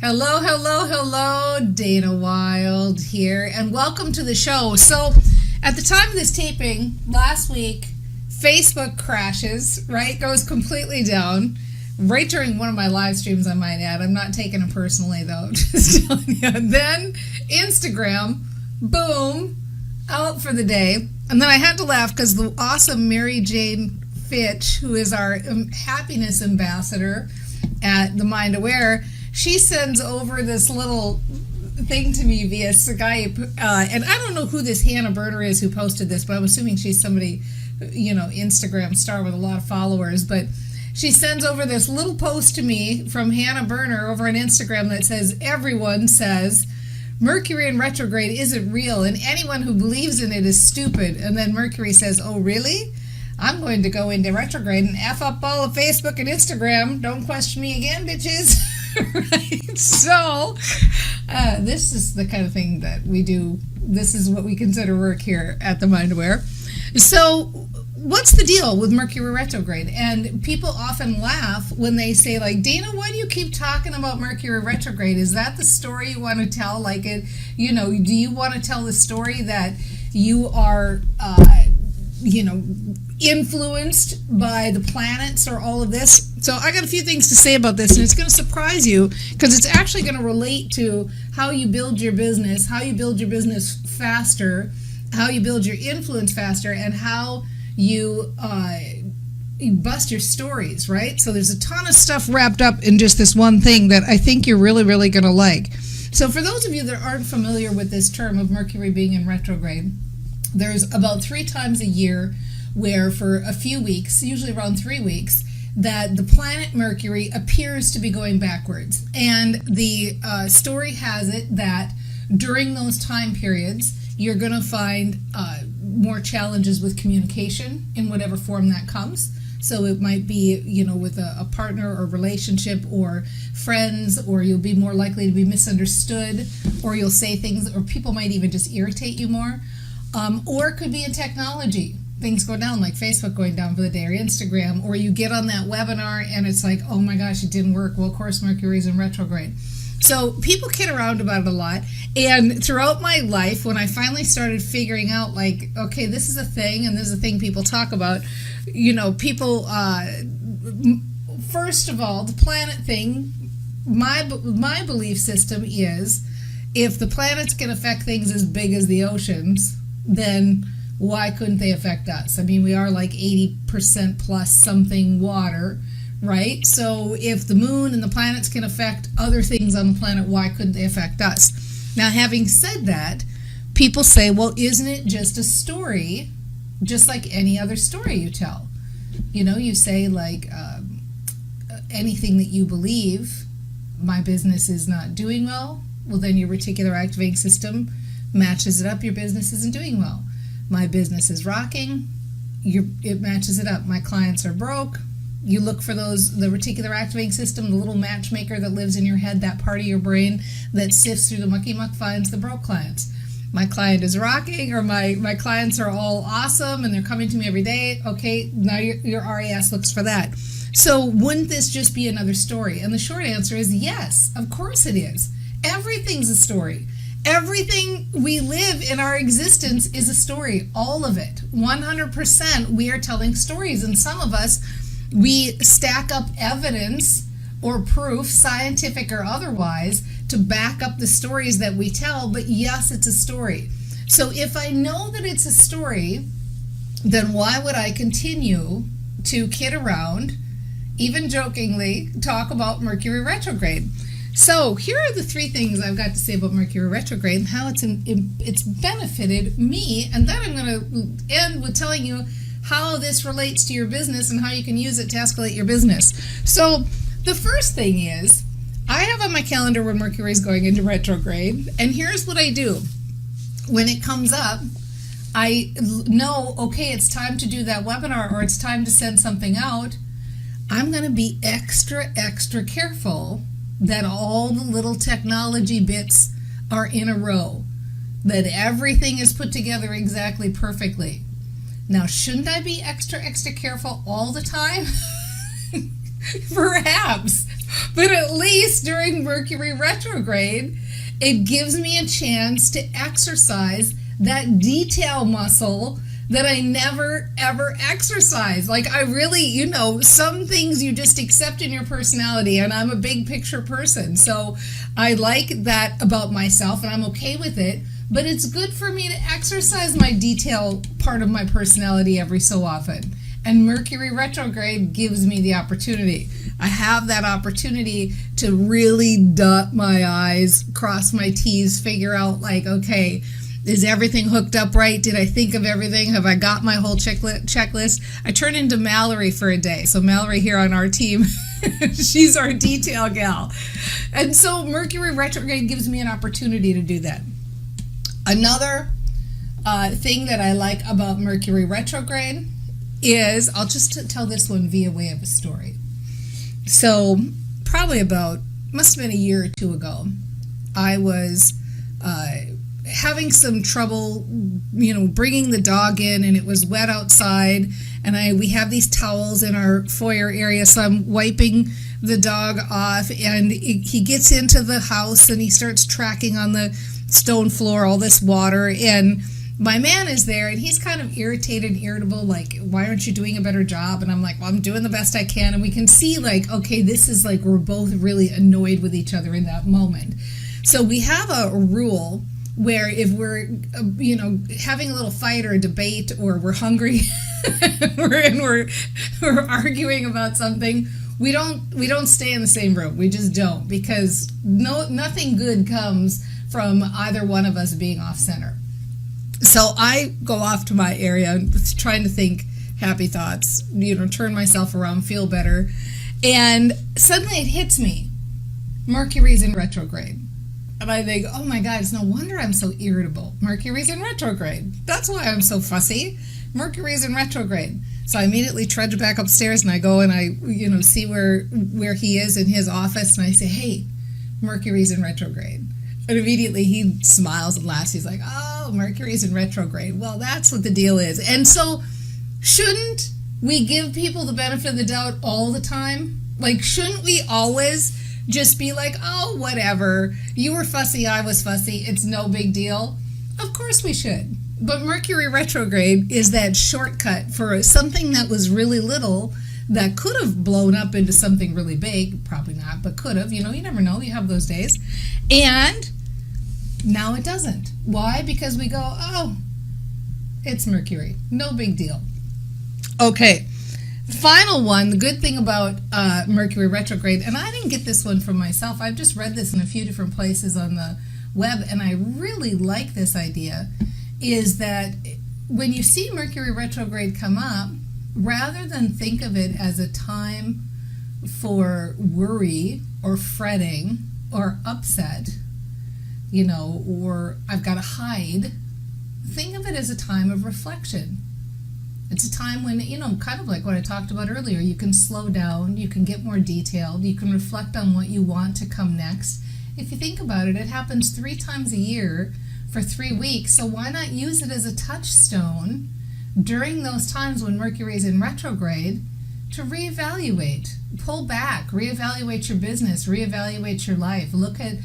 Hello, hello, hello, Dana Wilde here, and welcome to the show. So, at the time of this taping, last week, Facebook crashes, right? Goes completely down, right during one of my live streams, I might add. I'm not taking it personally, though, just telling you. Then, Instagram, boom, out for the day. And then I had to laugh because the awesome Mary Jane Fitch, who is our happiness ambassador at the Mind Aware, she sends over this little thing to me via Skype, and I don't know who this Hannah Berner is who posted this, but I'm assuming she's somebody, Instagram star with a lot of followers, but she sends over this little post to me from Hannah Berner over on Instagram that says, everyone says Mercury in retrograde isn't real, and anyone who believes in it is stupid. And then Mercury says, oh, really? I'm going to go into retrograde and F up all of Facebook and Instagram. Don't question me again, bitches. Right? So, this is the kind of thing that we do. This is what we consider work here at the Mind Aware. So, what's the deal with Mercury retrograde? And people often laugh when they say, like, Dana, why do you keep talking about Mercury retrograde? Is that the story you want to tell? Like, do you want to tell the story that you are, influenced by the planets or all of this? So I got a few things to say about this, and it's going to surprise you because it's actually going to relate to how you build your business, faster, how you build your influence faster, and how you bust your stories, right? So there's a ton of stuff wrapped up in just this one thing that I think you're really, really going to like. So for those of you that aren't familiar with this term of Mercury being in retrograde, there's about 3 times a year where for a few weeks, usually around 3 weeks, that the planet Mercury appears to be going backwards. And the story has it that during those time periods, you're going to find more challenges with communication in whatever form that comes. So it might be, with a partner or relationship or friends, or you'll be more likely to be misunderstood, or you'll say things, or people might even just irritate you more. Or it could be in technology. Things go down, like Facebook going down for the day, or Instagram, or you get on that webinar and it's like, oh my gosh, it didn't work. Well, of course, Mercury's in retrograde. So people kid around about it a lot. And throughout my life, when I finally started figuring out, like, okay, this is a thing, and this is a thing people talk about, people, first of all, the planet thing, my belief system is, if the planets can affect things as big as the oceans, then why couldn't they affect us? I mean, we are like 80% plus something water, right? So if the moon and the planets can affect other things on the planet, why couldn't they affect us? Now, having said that, people say, well, isn't it just a story, just like any other story you tell? You say, like, anything that you believe, my business is not doing well, well, then your reticular activating system matches it up, your business isn't doing well. My business is rocking, it matches it up. My clients are broke. You look for the reticular activating system, the little matchmaker that lives in your head, that part of your brain that sifts through the mucky muck, finds the broke clients. My client is rocking, or my clients are all awesome and they're coming to me every day. Okay, now your RAS looks for that. So wouldn't this just be another story? And the short answer is yes, of course it is. Everything's a story. Everything we live in our existence is a story. All of it. 100% we are telling stories. And some of us, we stack up evidence or proof, scientific or otherwise, to back up the stories that we tell. But yes, it's a story. So if I know that it's a story, then why would I continue to kid around, even jokingly, talk about Mercury retrograde? So here are the 3 things I've got to say about Mercury retrograde and how it's benefited me, and then I'm going to end with telling you how this relates to your business and how you can use it to escalate your business. So the first thing is, I have on my calendar when Mercury is going into retrograde, and here's what I do. When it comes up, I know, okay, it's time to do that webinar, or it's time to send something out. I'm going to be extra, extra careful that all the little technology bits are in a row, that everything is put together exactly perfectly. Now, shouldn't I be extra, extra careful all the time? Perhaps. But at least during Mercury retrograde, it gives me a chance to exercise that detail muscle that I never ever exercise. Like, I really, some things you just accept in your personality, and I'm a big picture person. So I like that about myself, and I'm okay with it. But it's good for me to exercise my detail part of my personality every so often. And Mercury retrograde gives me the opportunity. I have that opportunity to really dot my I's, cross my T's, figure out like, okay, is everything hooked up right? Did I think of everything? Have I got my whole checklist? I turn into Mallory for a day. So Mallory here on our team, she's our detail gal. And so Mercury retrograde gives me an opportunity to do that. Another thing that I like about Mercury retrograde is, I'll just tell this one via way of a story. So probably must have been a year or two ago, I was having some trouble, bringing the dog in, and it was wet outside, and we have these towels in our foyer area, so I'm wiping the dog off, and he gets into the house, and he starts tracking on the stone floor all this water, and my man is there, and he's kind of irritable, like, why aren't you doing a better job? And I'm like, well, I'm doing the best I can, and we can see, like, okay, this is like we're both really annoyed with each other in that moment. So we have a rule where if we're, having a little fight or a debate, or we're hungry, we're arguing about something, we don't stay in the same room. We just don't, because nothing good comes from either one of us being off center. So I go off to my area, trying to think happy thoughts, turn myself around, feel better, and suddenly it hits me. Mercury's in retrograde. And I think, oh my God, it's no wonder I'm so irritable. Mercury's in retrograde. That's why I'm so fussy. Mercury's in retrograde. So I immediately trudge back upstairs, and I go and I, see where he is in his office, and I say, hey, Mercury's in retrograde. And immediately he smiles and laughs. He's like, oh, Mercury's in retrograde. Well, that's what the deal is. And so shouldn't we give people the benefit of the doubt all the time? Like, shouldn't we always just be like, oh, whatever, you were fussy, I was fussy, it's no big deal? Of course we should. But Mercury retrograde is that shortcut for something that was really little that could have blown up into something really big. Probably not, but could have. You never know. You have those days. And now it doesn't. Why? Because we go, oh, it's Mercury. No big deal. Okay. Final one, the good thing about Mercury retrograde, and I didn't get this one from myself, I've just read this in a few different places on the web, and I really like this idea, is that when you see Mercury retrograde come up, rather than think of it as a time for worry or fretting or upset, or I've got to hide, think of it as a time of reflection. It's a time when, kind of like what I talked about earlier, you can slow down, you can get more detailed, you can reflect on what you want to come next. If you think about it, it happens 3 times a year for 3 weeks, so why not use it as a touchstone during those times when Mercury is in retrograde to reevaluate, pull back, reevaluate your business, reevaluate your life, look at,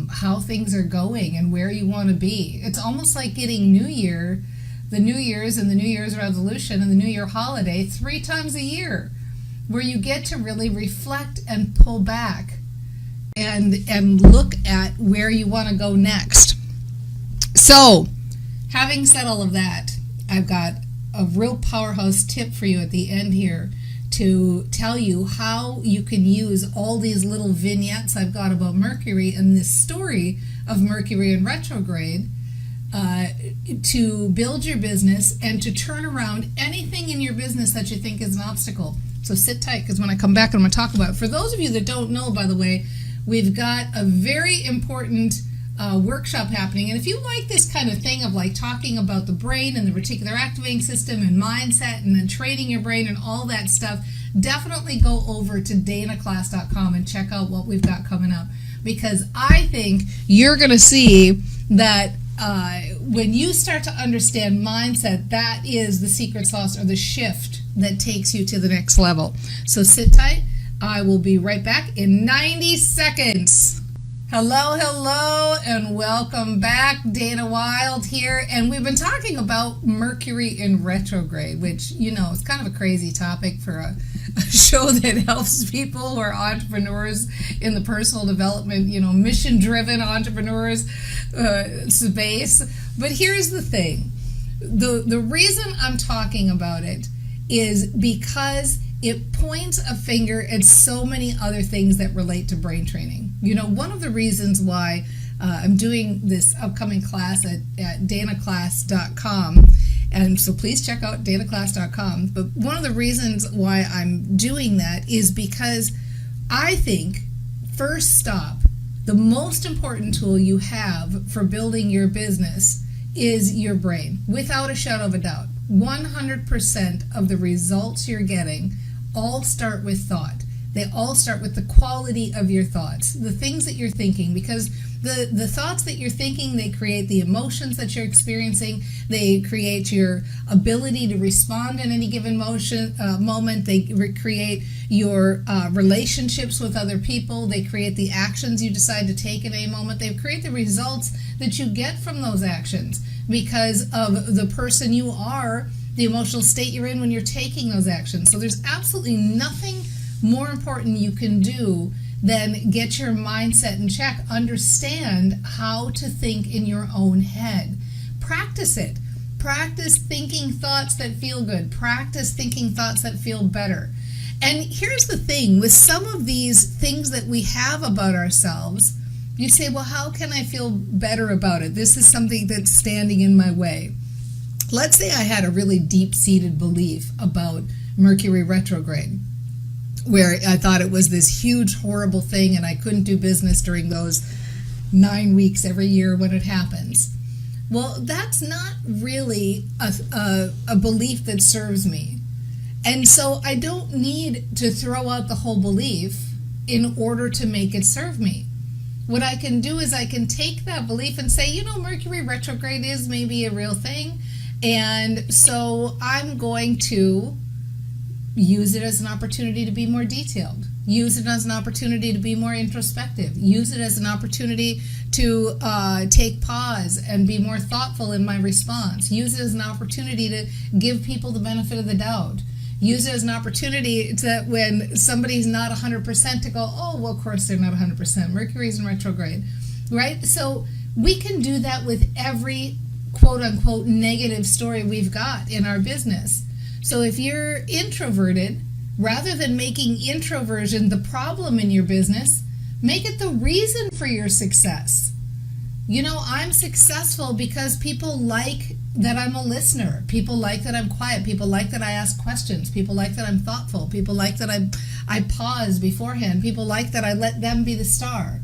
how things are going and where you want to be. It's almost like getting the New Year's and the New Year's resolution and the New Year holiday 3 times a year, where you get to really reflect and pull back and look at where you want to go next. So, having said all of that, I've got a real powerhouse tip for you at the end here to tell you how you can use all these little vignettes I've got about Mercury and this story of Mercury in retrograde to build your business and to turn around anything in your business that you think is an obstacle. So sit tight, because when I come back, I'm going to talk about it. For those of you that don't know, by the way, we've got a very important workshop happening. And if you like this kind of thing of like talking about the brain and the reticular activating system and mindset and then training your brain and all that stuff, definitely go over to danaclass.com and check out what we've got coming up. Because I think you're going to see that when you start to understand mindset, that is the secret sauce or the shift that takes you to the next level. So sit tight. I will be right back in 90 seconds. Hello, and welcome back. Dana Wilde here, and we've been talking about Mercury in retrograde, which, is kind of a crazy topic for a show that helps people who are entrepreneurs in the personal development, mission-driven entrepreneurs space. But here's the thing. The reason I'm talking about it is because it points a finger at so many other things that relate to brain training. One of the reasons why I'm doing this upcoming class at danaclass.com, and so please check out danaclass.com, but one of the reasons why I'm doing that is because I think, first stop, the most important tool you have for building your business is your brain, without a shadow of a doubt. 100% of the results you're getting all start with thought. They all start with the quality of your thoughts, the things that you're thinking, because the thoughts that you're thinking, they create the emotions that you're experiencing, they create your ability to respond in any given moment, they create your relationships with other people, they create the actions you decide to take in a moment, they create the results that you get from those actions because of the person you are, the emotional state you're in when you're taking those actions. So there's absolutely nothing more important you can do than get your mindset in check. Understand how to think in your own head. Practice it. Practice thinking thoughts that feel good. Practice thinking thoughts that feel better. And here's the thing, with some of these things that we have about ourselves, you say, well, how can I feel better about it? This is something that's standing in my way. Let's say I had a really deep-seated belief about Mercury retrograde, where I thought it was this huge, horrible thing and I couldn't do business during those 9 weeks every year when it happens. Well, that's not really a belief that serves me. And so I don't need to throw out the whole belief in order to make it serve me. What I can do is I can take that belief and say, Mercury retrograde is maybe a real thing. And so I'm going to use it as an opportunity to be more detailed. Use it as an opportunity to be more introspective. Use it as an opportunity to take pause and be more thoughtful in my response. Use it as an opportunity to give people the benefit of the doubt. Use it as an opportunity that when somebody's not 100% to go, oh, well, of course they're not 100%. Mercury's in retrograde, right? So we can do that with every quote-unquote negative story we've got in our business. So if you're introverted, rather than making introversion the problem in your business, make it the reason for your success. I'm successful because people like that I'm a listener. People like that I'm quiet. People like that I ask questions. People like that I'm thoughtful. People like that I pause beforehand. People like that I let them be the star.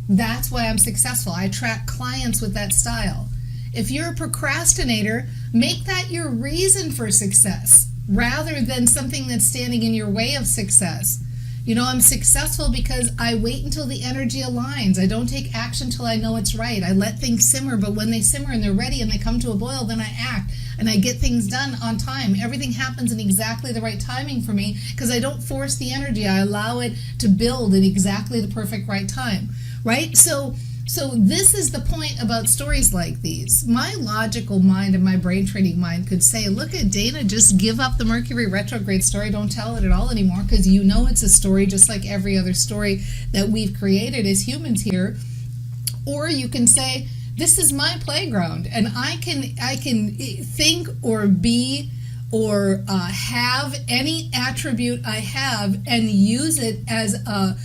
That's why I'm successful. I attract clients with that style. If you're a procrastinator, make that your reason for success rather than something that's standing in your way of success. I'm successful because I wait until the energy aligns. I don't take action till I know it's right. I let things simmer, but when they simmer and they're ready and they come to a boil, then I act and I get things done on time. Everything happens in exactly the right timing for me because I don't force the energy. I allow it to build in exactly the perfect right time, right? So this is the point about stories like these. My logical mind and my brain training mind could say, look at Dana, just give up the Mercury retrograde story. Don't tell it at all anymore because it's a story just like every other story that we've created as humans here. Or you can say, this is my playground and I can think or be or have any attribute I have and use it as a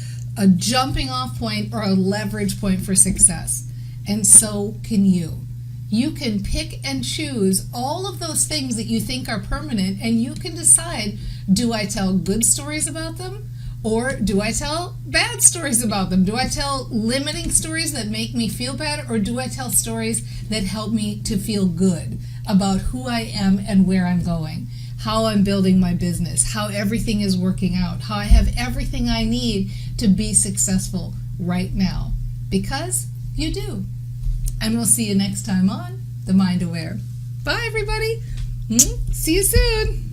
jumping off point or a leverage point for success. And so can you. You can pick and choose all of those things that you think are permanent and you can decide, do I tell good stories about them or do I tell bad stories about them? Do I tell limiting stories that make me feel bad or do I tell stories that help me to feel good about who I am and where I'm going? How I'm building my business, how everything is working out, how I have everything I need to be successful right now. Because you do. And we'll see you next time on The Mind Aware. Bye, everybody. See you soon.